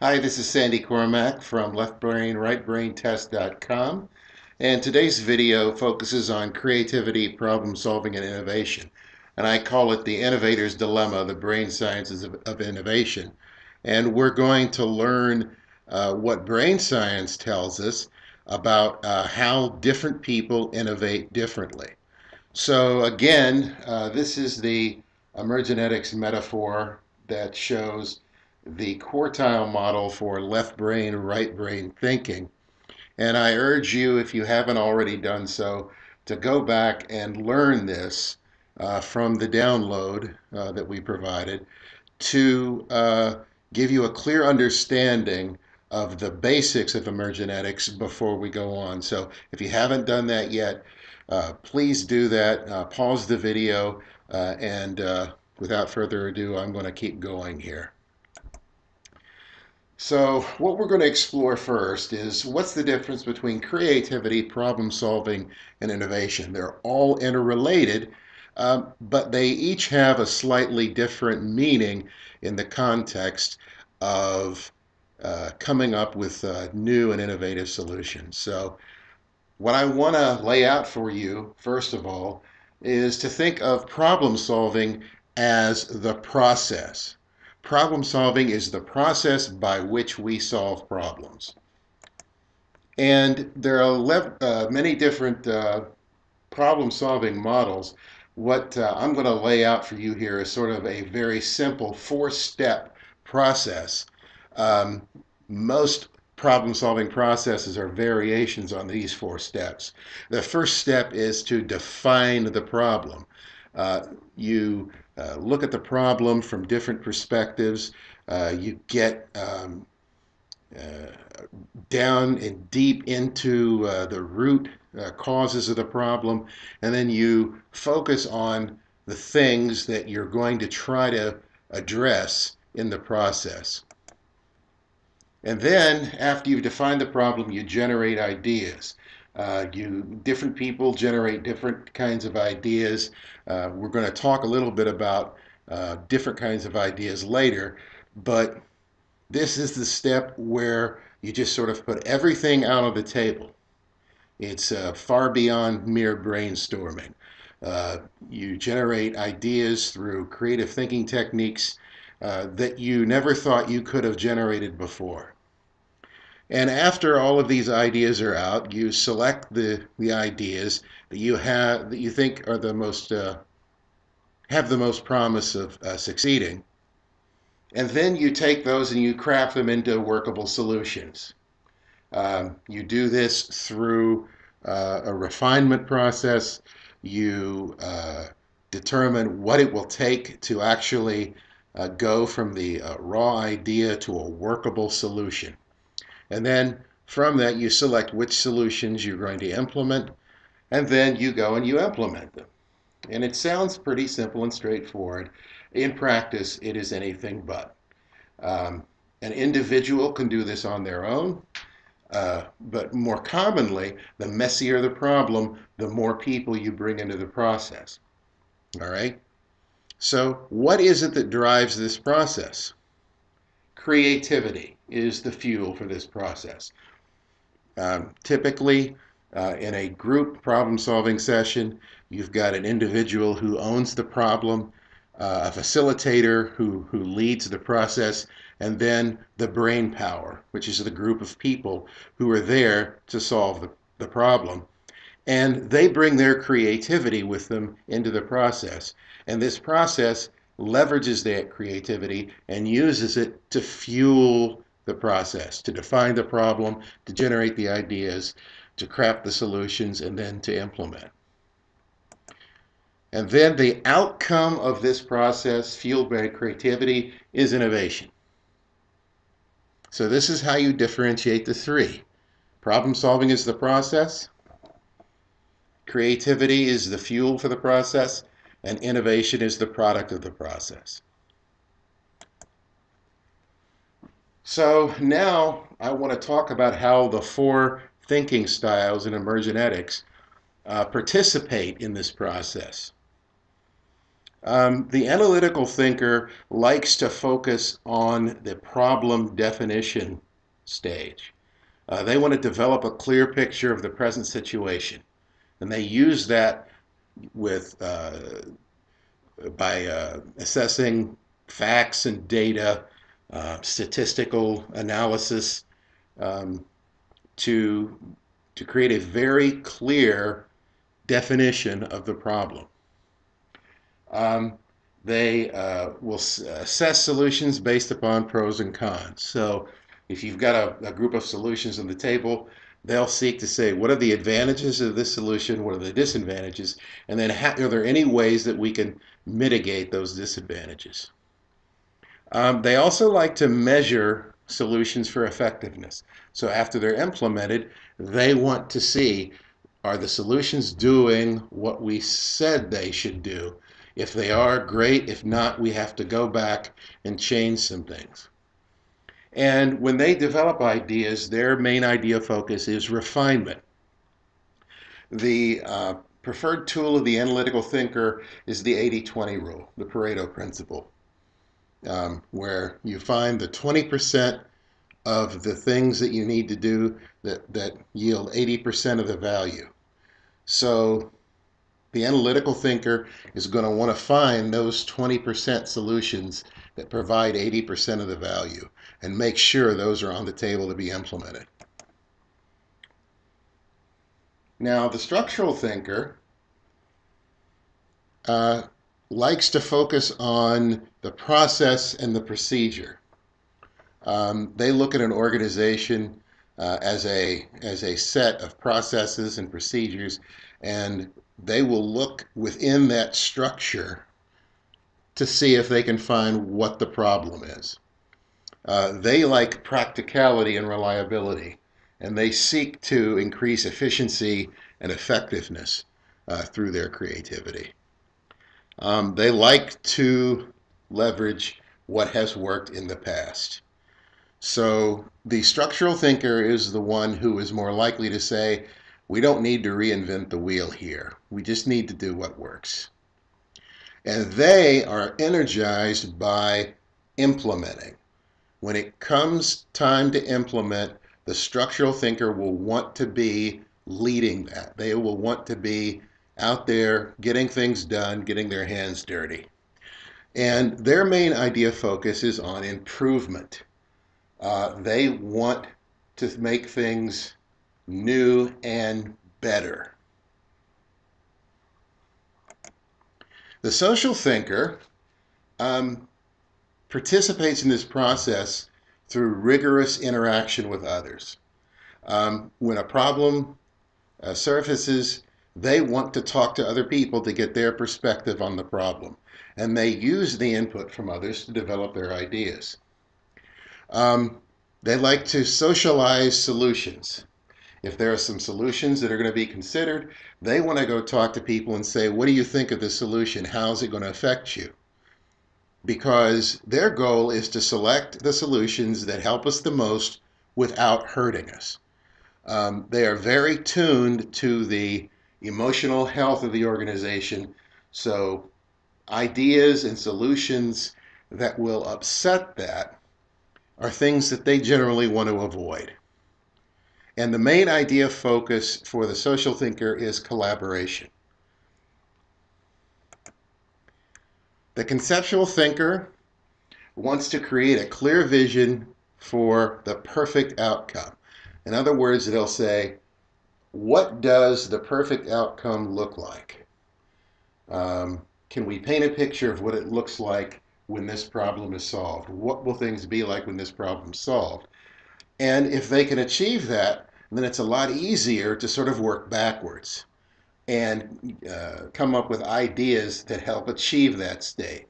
Hi, this is Sandy Cormack from leftbrainrightbraintest.com, and today's video focuses on creativity, problem solving, and innovation. And I call it the innovator's dilemma, the brain sciences of innovation. And we're going to learn what brain science tells us about how different people innovate differently. So again, this is the emergenetics metaphor that shows the quartile model for left brain, right brain thinking. And I urge you, if you haven't already done so, to go back and learn this from the download that we provided to give you a clear understanding of the basics of emergenetics before we go on. So if you haven't done that yet, please do that. Pause the video, and without further ado, I'm going to keep going here. So what we're going to explore first is what's the difference between creativity, problem solving, and innovation. They're all interrelated, but they each have a slightly different meaning in the context of coming up with new and innovative solutions. So what I want to lay out for you, first of all, is to think of problem solving as the process. Problem solving is the process by which we solve problems. And there are many different problem solving models. What I'm going to lay out for you here is sort of a very simple four-step process. Most problem solving processes are variations on these four steps. The first step is to define the problem. You look at the problem from different perspectives. You get down and deep into the root causes of the problem, and then you focus on the things that you're going to try to address in the process. And then, after you've defined the problem, you generate ideas. Different people generate different kinds of ideas. We're going to talk a little bit about different kinds of ideas later, but this is the step where you just sort of put everything out on the table. It's far beyond mere brainstorming. You generate ideas through creative thinking techniques that you never thought you could have generated before. And after all of these ideas are out, you select the ideas that you think are the most have the most promise of succeeding. And then you take those and you craft them into workable solutions. You do this through a refinement process. You determine what it will take to actually go from the raw idea to a workable solution. And then from that, you select which solutions you're going to implement, and then you go and you implement them. And it sounds pretty simple and straightforward. In practice, it is anything but. An individual can do this on their own, but more commonly, the messier the problem, the more people you bring into the process. All right? So what is it that drives this process? Creativity is the fuel for this process. Typically, in a group problem-solving session, you've got an individual who owns the problem, a facilitator who leads the process, and then the brain power, which is the group of people who are there to solve the problem. And they bring their creativity with them into the process. And this process leverages that creativity and uses it to fuel the process, to define the problem, to generate the ideas, to craft the solutions, and then to implement. And then the outcome of this process, fueled by creativity, is innovation. So this is how you differentiate the three. Problem solving is the process, creativity is the fuel for the process, and innovation is the product of the process. So now I want to talk about how the four thinking styles in emergenetics participate in this process. The analytical thinker likes to focus on the problem definition stage. They want to develop a clear picture of the present situation, and they use that with by assessing facts and data, statistical analysis, um, to to create a very clear definition of the problem. Um, they will assess solutions based upon pros and cons. So if you've got a group of solutions on the table, they'll seek to say, what are the advantages of this solution? What are the disadvantages? And then are there any ways that we can mitigate those disadvantages? They also like to measure solutions for effectiveness. So after they're implemented, they want to see, are the solutions doing what we said they should do? If they are, great. If not, we have to go back and change some things. And when they develop ideas, their main idea focus is refinement. The preferred tool of the analytical thinker is the 80-20 rule, the Pareto principle, where you find the 20% of the things that you need to do that yield 80% of the value. So the analytical thinker is going to want to find those 20% solutions that provide 80% of the value and make sure those are on the table to be implemented. Now, the structural thinker likes to focus on the process and the procedure. They look at an organization as a set of processes and procedures, and they will look within that structure to see if they can find what the problem is. They like practicality and reliability, and they seek to increase efficiency and effectiveness through their creativity. They like to leverage what has worked in the past. So the structural thinker is the one who is more likely to say, we don't need to reinvent the wheel here. We just need to do what works. And they are energized by implementing. When it comes time to implement, the structural thinker will want to be leading that. They will want to be out there getting things done, getting their hands dirty. And their main idea focus is on improvement. They want to make things new and better. The social thinker participates in this process through rigorous interaction with others. When a problem surfaces, they want to talk to other people to get their perspective on the problem. And they use the input from others to develop their ideas. They like to socialize solutions. If there are some solutions that are going to be considered, they want to go talk to people and say, what do you think of this solution? How is it going to affect you? Because their goal is to select the solutions that help us the most without hurting us. They are very tuned to the emotional health of the organization, so ideas and solutions that will upset that are things that they generally want to avoid. And the main idea focus for the social thinker is collaboration. The conceptual thinker wants to create a clear vision for the perfect outcome. In other words, they'll say, what does the perfect outcome look like? Can we paint a picture of what it looks like when this problem is solved? What will things be like when this problem is solved? And if they can achieve that, then it's a lot easier to sort of work backwards and come up with ideas that help achieve that state.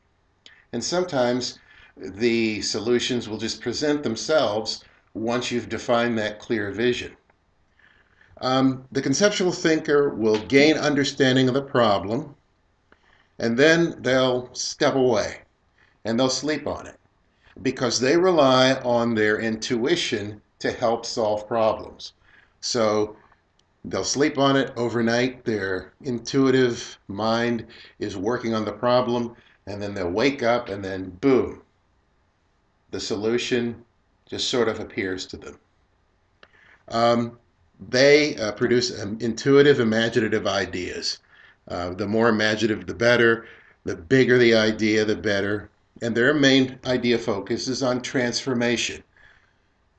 And sometimes the solutions will just present themselves once you've defined that clear vision. The conceptual thinker will gain understanding of the problem, and then they'll step away and they'll sleep on it because they rely on their intuition to help solve problems. So they'll sleep on it overnight. Their intuitive mind is working on the problem, and then they'll wake up and then boom, the solution just sort of appears to them. They produce intuitive, imaginative ideas. The more imaginative, the better. The bigger the idea, the better. And their main idea focus is on transformation.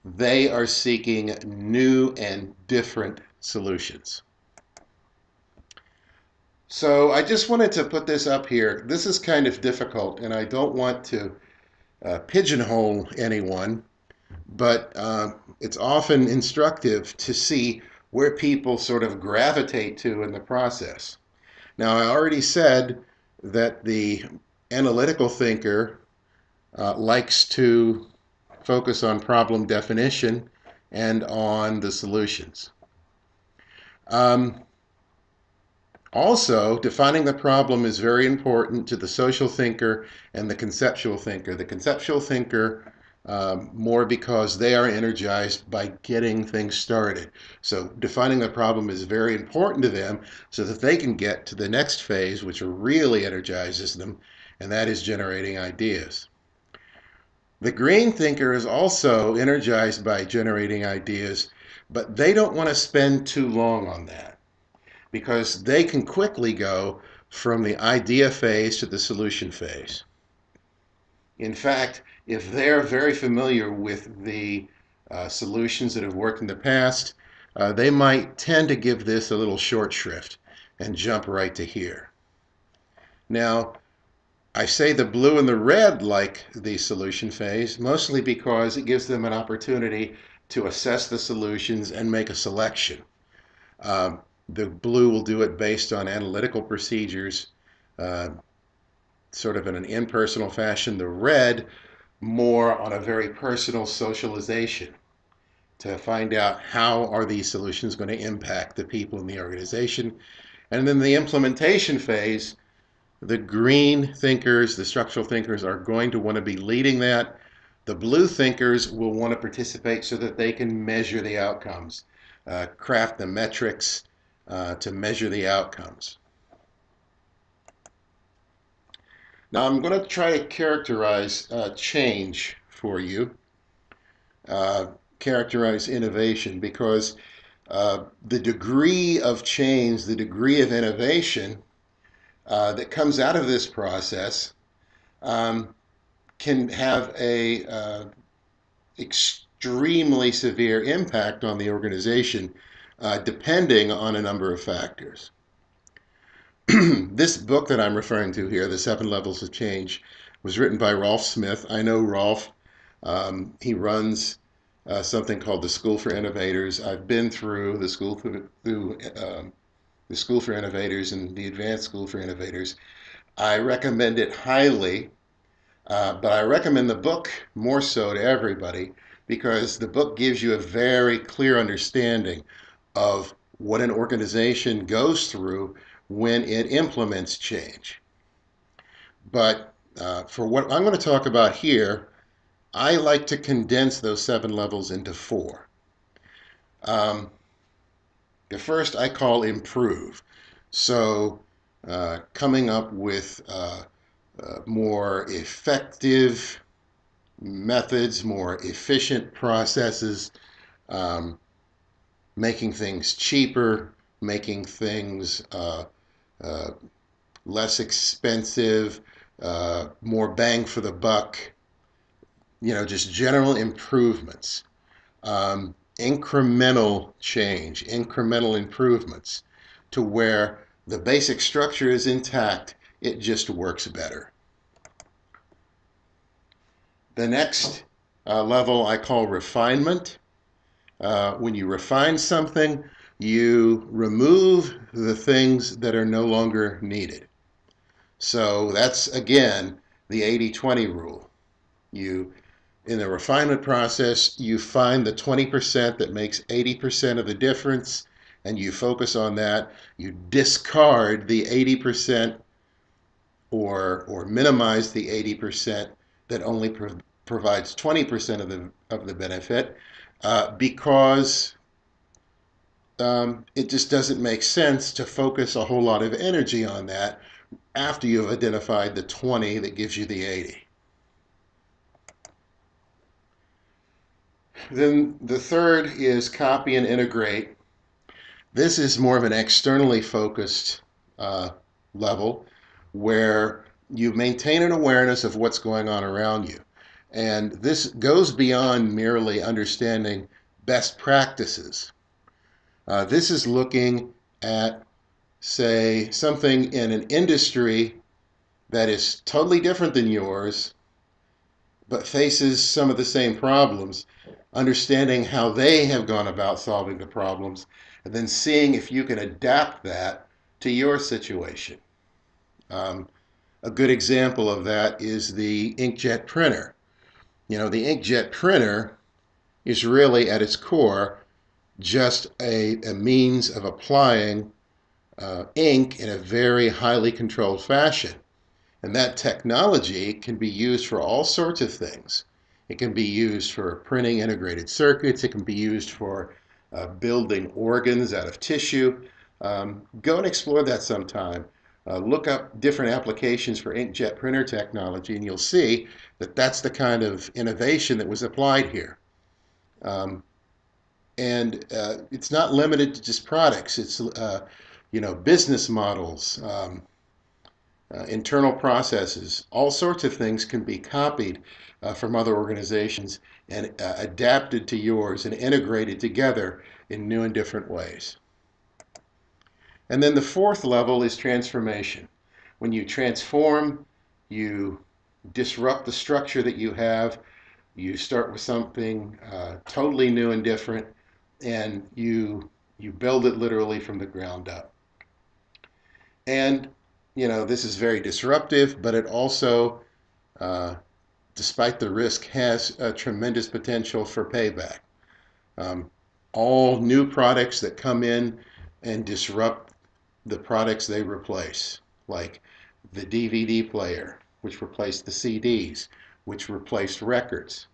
They are seeking new and different solutions. So I just wanted to put this up here. This is kind of difficult, and I don't want to pigeonhole anyone, but it's often instructive to see where people sort of gravitate to in the process. Now, I already said that the analytical thinker likes to focus on problem definition and on the solutions. Also, defining the problem is very important to the social thinker and the conceptual thinker. The conceptual thinker, more because they are energized by getting things started. So defining the problem is very important to them so that they can get to the next phase, which really energizes them, and that is generating ideas. The green thinker is also energized by generating ideas, but they don't want to spend too long on that, because they can quickly go from the idea phase to the solution phase. In fact, if they're very familiar with the solutions that have worked in the past, they might tend to give this a little short shrift and jump right to here. Now, I say the blue and the red like the solution phase, mostly because it gives them an opportunity to assess the solutions and make a selection. The blue will do it based on analytical procedures, sort of in an impersonal fashion. The red, more on a very personal socialization to find out how are these solutions going to impact the people in the organization. And then the implementation phase, the green thinkers, the structural thinkers, are going to want to be leading that. The blue thinkers will want to participate so that they can measure the outcomes, craft the metrics, to measure the outcomes. Now I'm going to try to characterize change for you, characterize innovation, because the degree of change, the degree of innovation that comes out of this process can have a extremely severe impact on the organization, depending on a number of factors. This book that I'm referring to here, The 7 Levels of Change, was written by Rolf Smith. I know Rolf. He runs something called the School for Innovators. I've been through the School the School for Innovators and the Advanced School for Innovators. I recommend it highly, but I recommend the book more so to everybody, because the book gives you a very clear understanding of what an organization goes through when it implements change. But for what I'm going to talk about here, I like to condense those 7 levels into 4. The first I call improve. So coming up with more effective methods, more efficient processes, making things cheaper, making things less expensive, more bang for the buck, just general improvements, incremental change, incremental improvements to where the basic structure is intact, it just works better. The next level I call refinement. When you refine something, you remove the things that are no longer needed. So that's, again, the 80-20 rule. In the refinement process, you find the 20% that makes 80% of the difference, and you focus on that. You discard the 80% or minimize the 80% that only provides 20% of the benefit, because it just doesn't make sense to focus a whole lot of energy on that after you've identified the 20 that gives you the 80. Then the third is copy and integrate. This is more of an externally focused uh, level where you maintain an awareness of what's going on around you. And this goes beyond merely understanding best practices. This is looking at, say, something in an industry that is totally different than yours, but faces some of the same problems, understanding how they have gone about solving the problems, and then seeing if you can adapt that to your situation. Um, a good example of that is the inkjet printer. You know, the inkjet printer is really at its core just a means of applying ink in a very highly controlled fashion. And that technology can be used for all sorts of things. It can be used for printing integrated circuits. It can be used for building organs out of tissue. Go and explore that sometime. Look up different applications for inkjet printer technology, and you'll see that that's the kind of innovation that was applied here. Um, and it's not limited to just products. It's business models. Internal processes, all sorts of things can be copied from other organizations and adapted to yours and integrated together in new and different ways. And then the fourth level is transformation. When you transform, you disrupt the structure that you have, you start with something totally new and different, and you build it literally from the ground up. And this is very disruptive, but it also, uh, despite the risk, has a tremendous potential for payback. Um, all new products that come in and disrupt the products they replace, like the DVD player, which replaced the CDs, which replaced records.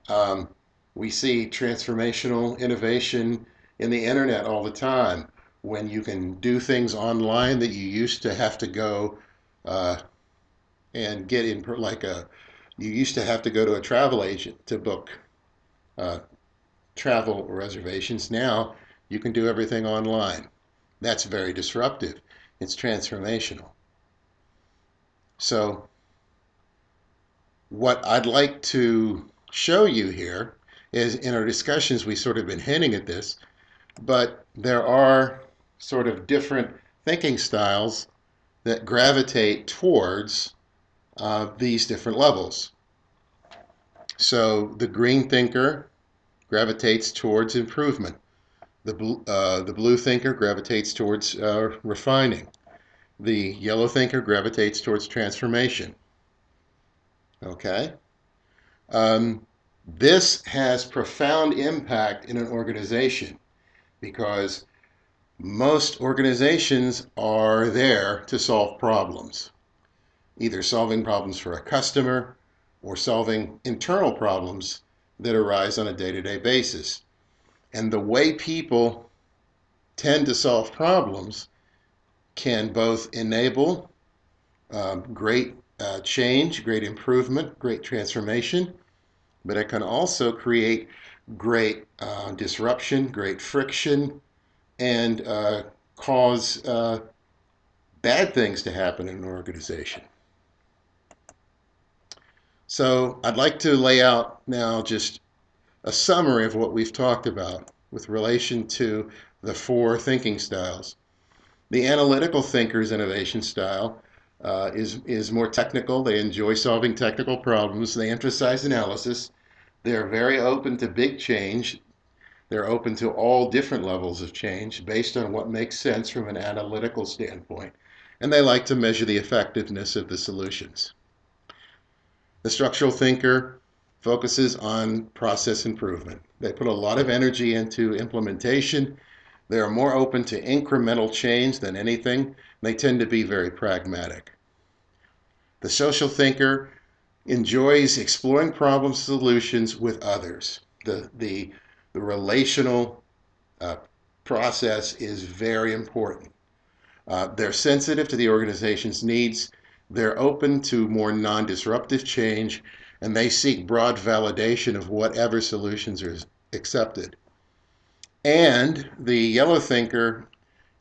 Um, we see transformational innovation in the internet all the time when you can do things online that you used to have to go uh, and get in, you used to have to go to a travel agent to book uh, travel reservations. Now you can do everything online. That's very disruptive. It's transformational. So what I'd like to show you here is, in our discussions, we've sort of been hinting at this, but there are sort of different thinking styles that gravitate towards these different levels. So the green thinker gravitates towards improvement. The blue thinker gravitates towards refining. The yellow thinker gravitates towards transformation. Okay? This has profound impact in an organization because most organizations are there to solve problems, either solving problems for a customer or solving internal problems that arise on a day-to-day basis. And the way people tend to solve problems can both enable great change, great improvement, great transformation, but it can also create great disruption, great friction, and cause bad things to happen in an organization. So I'd like to lay out now just a summary of what we've talked about with relation to the four thinking styles. The analytical thinker's innovation style is more technical. They enjoy solving technical problems. They emphasize analysis. They're very open to big change. They're open to all different levels of change based on what makes sense from an analytical standpoint. And they like to measure the effectiveness of the solutions. The structural thinker focuses on process improvement. They put a lot of energy into implementation. They are more open to incremental change than anything. They tend to be very pragmatic. The social thinker enjoys exploring problem solutions with others. The relational process is very important. They're sensitive to the organization's needs. They're open to more non-disruptive change, and they seek broad validation of whatever solutions are accepted. And the yellow thinker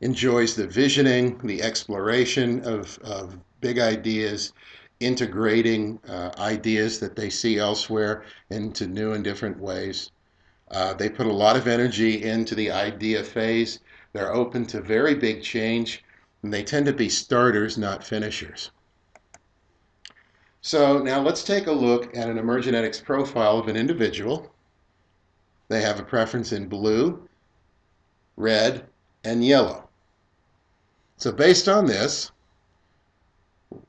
enjoys the visioning, the exploration of big ideas, integrating ideas that they see elsewhere into new and different ways. They put a lot of energy into the idea phase. They're open to very big change, and they tend to be starters, not finishers. So now let's take a look at an emergenetics profile of an individual. They have a preference in blue, red, and yellow. So based on this,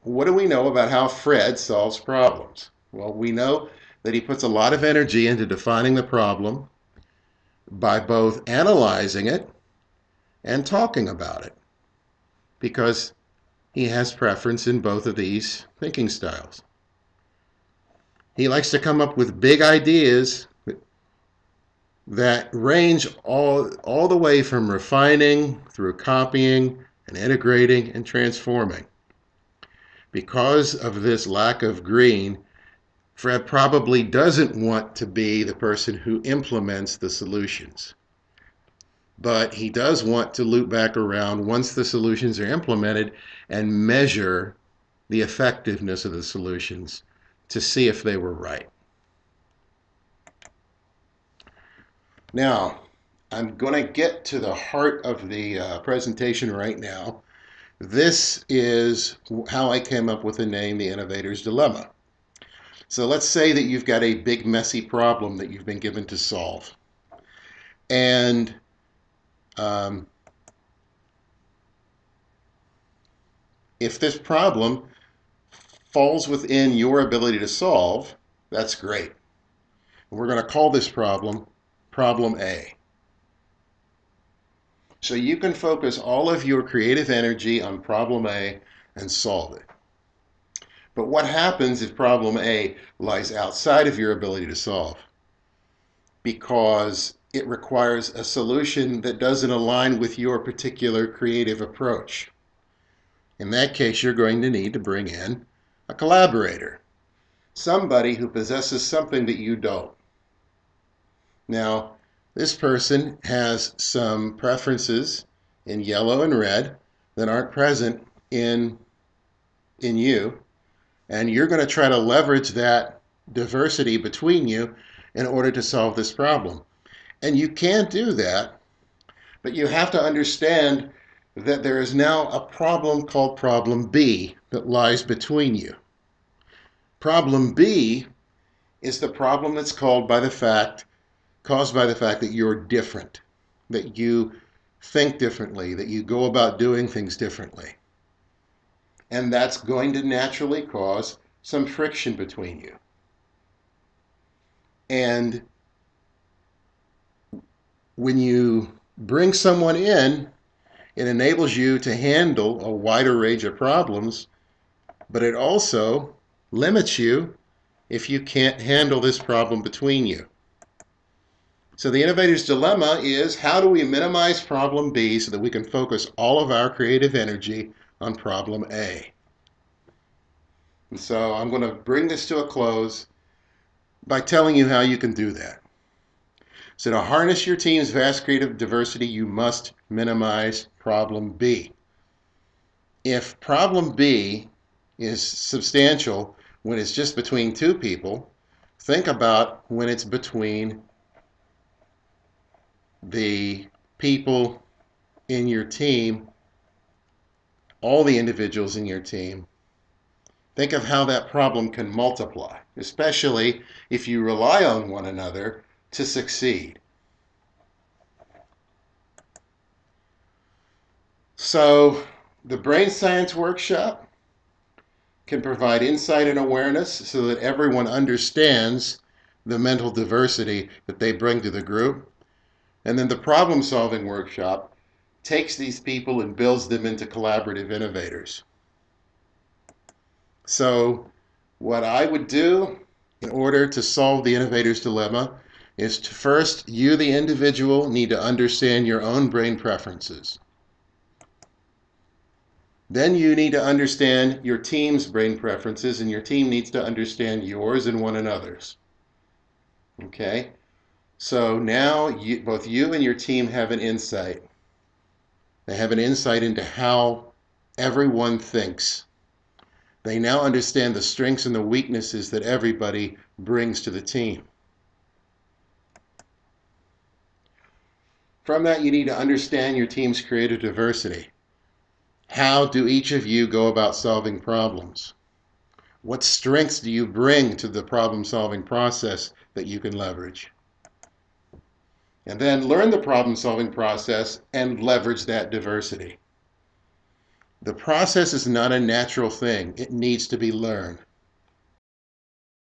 what do we know about how Fred solves problems? Well, we know that he puts a lot of energy into defining the problem by both analyzing it and talking about it, because he has preference in both of these thinking styles. He likes to come up with big ideas that range all the way from refining through copying and integrating and transforming. Because of this lack of green, Fred probably doesn't want to be the person who implements the solutions. But he does want to loop back around once the solutions are implemented and measure the effectiveness of the solutions to see if they were right. Now, I'm going to get to the heart of the presentation right now. This is how I came up with the name, The Innovator's Dilemma. So let's say that you've got a big, messy problem that you've been given to solve. And if this problem falls within your ability to solve, that's great. We're going to call this problem Problem A. So you can focus all of your creative energy on Problem A and solve it. But what happens if Problem A lies outside of your ability to solve? Because it requires a solution that doesn't align with your particular creative approach. In that case, you're going to need to bring in a collaborator, somebody who possesses something that you don't. Now, this person has some preferences in yellow and red that aren't present in you, and you're going to try to leverage that diversity between you in order to solve this problem. And you can do that, but you have to understand that there is now a problem called Problem B that lies between you. Problem B is the problem that's caused by the fact that you're different, that you think differently, that you go about doing things differently. And that's going to naturally cause some friction between you. And when you bring someone in, it enables you to handle a wider range of problems, but it also limits you if you can't handle this problem between you. So the innovator's dilemma is, how do we minimize problem B so that we can focus all of our creative energy on problem A? And so I'm going to bring this to a close by telling you how you can do that. So to harness your team's vast creative diversity, you must minimize problem B. If problem B is substantial when it's just between two people, think about when it's between the people in your team, all the individuals in your team. Think of how that problem can multiply, especially if you rely on one another to succeed. So the Brain Science Workshop can provide insight and awareness so that everyone understands the mental diversity that they bring to the group. And then the problem-solving workshop takes these people and builds them into collaborative innovators. So what I would do in order to solve the innovator's dilemma is to first, you the individual need to understand your own brain preferences. Then you need to understand your team's brain preferences, and your team needs to understand yours and one another's. Okay? So now both you and your team have an insight. They have an insight into how everyone thinks. They now understand the strengths and the weaknesses that everybody brings to the team. From that, you need to understand your team's creative diversity. How do each of you go about solving problems? What strengths do you bring to the problem-solving process that you can leverage? And then learn the problem-solving process and leverage that diversity. The process is not a natural thing. It needs to be learned.